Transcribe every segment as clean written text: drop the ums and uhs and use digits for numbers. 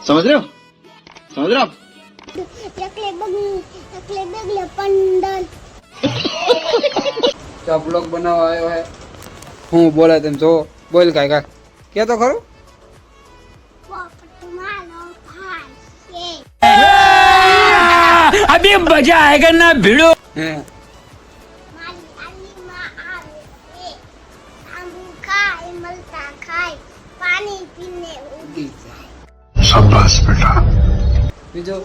समझ रहे हो आप? એકલે બગલે पंडल क्या ब्लॉग बनावा आयो है हूँ बोला तेम जो बोल काय काय क्या तो खरो પોપટ મારો ભાઈ છે अभी मजा आएगा ना भिड़ो हैं મારી આલીમાં આવે છે આંબુ ખાય મલતા ખાય પાણી પીને ઉડી બીજો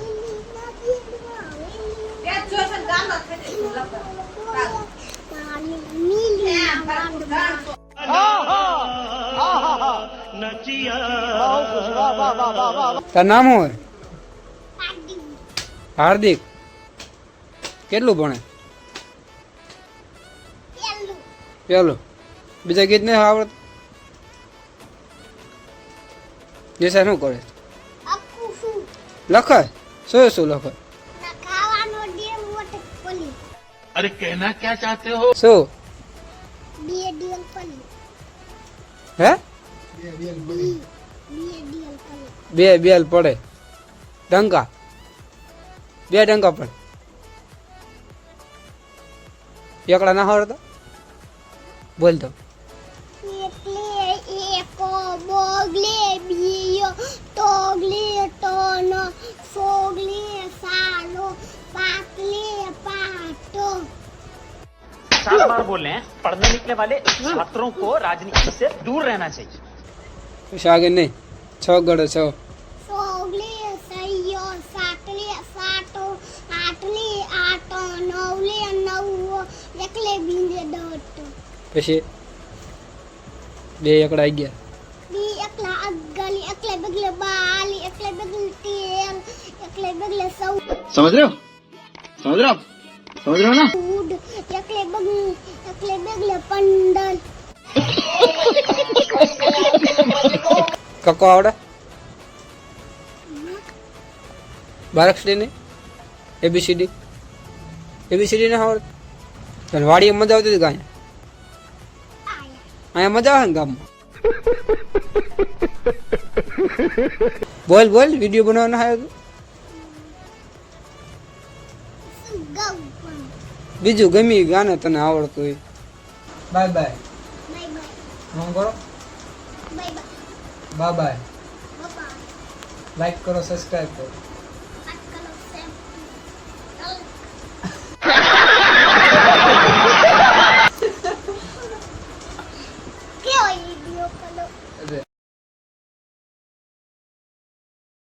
તાર નામ શું હોય હાર્દિક કેટલું ભણે પેલું બીજા ગીત નહીં આવડત જેસા શું કરે લખાય શું લખાય ખાવાનો દે મોટે પલી अरे कहना क्या चाहते हो? શું બે ડીએલ પલી હે બે ડીએલ પલી બે બેલ પડે ડંકા બે ડંકા પડે એકડા ના આવડતા બોલ તો એટલે એકો બોગલે બીયો તોગલે ટોનો સોગલે સાલો પાતલે પાટો सात बार बोल रहे हैं पढ़ने निकले वाले छात्रों को राजनीति से दूर रहना चाहिए પછી આગળ નહીં છ ગળે છ સોગલે સૈયો સાતલે સાટો આટલે આટો નવલે નવો એકલે બીંદે દોટ પછી બે એકડા આવી ગયા બી એકલા અગલી એકલે બગલે બાલી એકલે બગલે તેલ એકલે બગલે સૌ समझ रहे हो आप? ना? ઉડ એકલે બગલે पंडल કક્કો આવડે બારક્ષડી નહીં એબીસીડી ને આવડે તને વાડીએ મજા આવતી હતી કાંઈ અહીંયા મજા આવે ને ગામમાં બોલ વિડીયો બનાવવાનો આવ્યો તું ગૌ પણ બીજું ગમી ગાને તને આવડતું હોય બાય બાય બાય બાય હું કરો બાય બાય બાય બાય બાપા લાઈક કરો સબસ્ક્રાઈબ કરો આજકાલ સેમ કેવો વિડિયો કલો